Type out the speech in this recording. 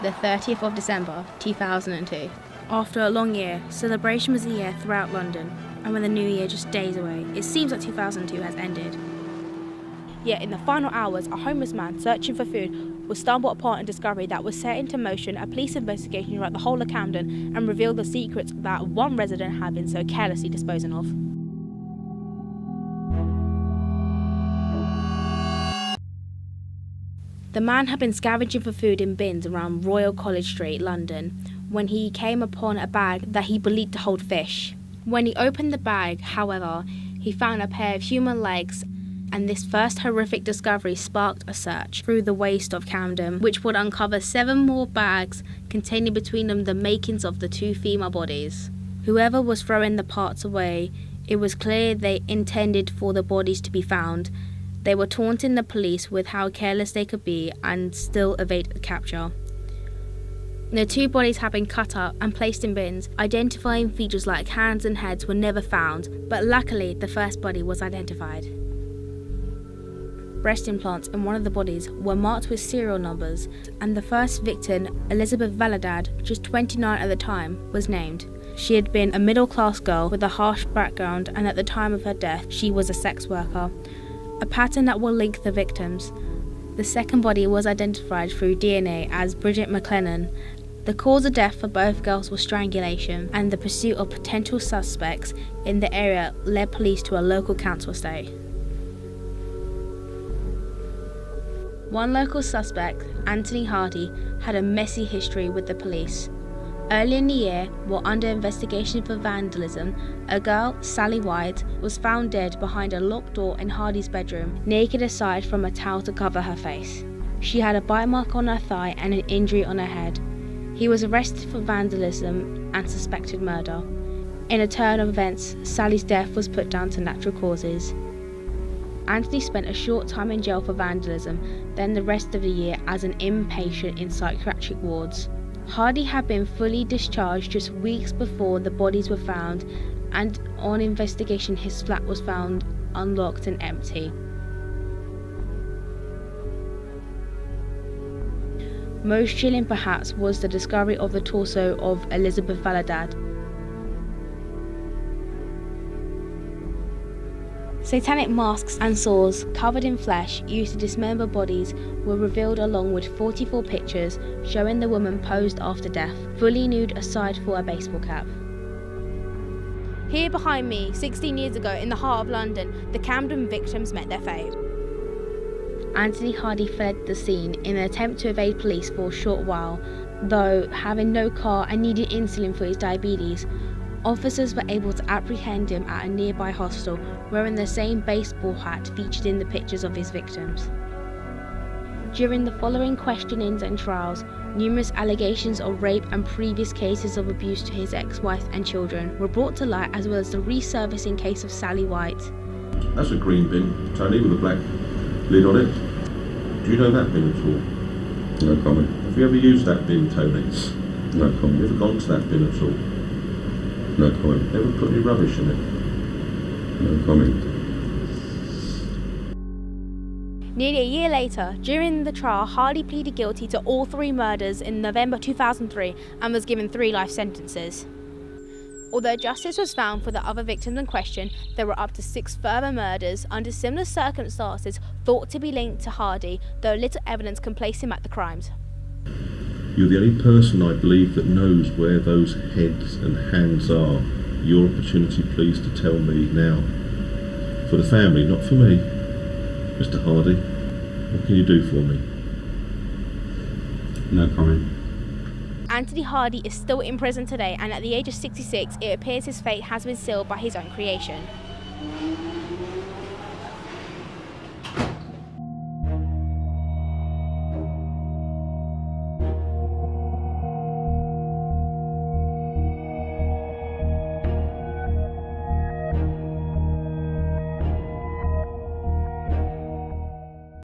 the 30th of December 2002. After a long year, celebration was in the air throughout London, and with the new year just days away, it seems like 2002 has ended. Yet in the final hours, a homeless man searching for food was stumbled upon a discovery that was set into motion a police investigation throughout the whole of Camden and revealed the secrets that one resident had been so carelessly disposing of. The man had been scavenging for food in bins around Royal College Street, London, when he came upon a bag that he believed to hold fish. When he opened the bag, however, he found a pair of human legs, and this first horrific discovery sparked a search through the waste of Camden, which would uncover 7 more bags containing between them the makings of the 2 female bodies. Whoever was throwing the parts away, it was clear they intended for the bodies to be found. They were taunting the police with how careless they could be and still evade capture. The 2 bodies had been cut up and placed in bins. Identifying features like hands and heads were never found, but luckily the first body was identified. Breast implants in one of the bodies were marked with serial numbers, and the first victim, Elizabeth Valadad, just 29 at the time, was named. She had been a middle-class girl with a harsh background, and at the time of her death, she was a sex worker. A pattern that will link the victims. The second body was identified through DNA as Bridget McLennan. The cause of death for both girls was strangulation, and the pursuit of potential suspects in the area led police to a local council estate. One local suspect, Anthony Hardy, had a messy history with the police. Early in the year, while under investigation for vandalism, a girl, Sally White, was found dead behind a locked door in Hardy's bedroom, naked aside from a towel to cover her face. She had a bite mark on her thigh and an injury on her head. He was arrested for vandalism and suspected murder. In a turn of events, Sally's death was put down to natural causes. Anthony spent a short time in jail for vandalism, then the rest of the year as an inpatient in psychiatric wards. Hardy had been fully discharged just weeks before the bodies were found, and on investigation his flat was found unlocked and empty. Most chilling perhaps was the discovery of the torso of Elizabeth Valadad. Satanic masks and saws covered in flesh used to dismember bodies were revealed, along with 44 pictures showing the woman posed after death, fully nude aside for a baseball cap. Here behind me, 16 years ago in the heart of London, the Camden victims met their fate. Anthony Hardy fled the scene in an attempt to evade police for a short while, though having no car and needing insulin for his diabetes. Officers were able to apprehend him at a nearby hostel, wearing the same baseball hat featured in the pictures of his victims. During the following questionings and trials, numerous allegations of rape and previous cases of abuse to his ex-wife and children were brought to light, as well as the resurfacing case of Sally White. That's a green bin, Tony, with a black lid on it. Do you know that bin at all? No comment. Have you ever used that bin, Tony? No Have comment. you ever gone to that bin at all? No comment. Never put any rubbish in it? No comment. Nearly a year later, during the trial, Hardy pleaded guilty to all 3 murders in November 2003 and was given 3 life sentences. Although justice was found for the other victims in question, there were up to 6 further murders under similar circumstances thought to be linked to Hardy, though little evidence can place him at the crimes. You're the only person I believe that knows where those heads and hands are. Your opportunity, please, to tell me now. For the family, not for me. Mr. Hardy, what can you do for me? No comment. Anthony Hardy is still in prison today, and at the age of 66, it appears his fate has been sealed by his own creation.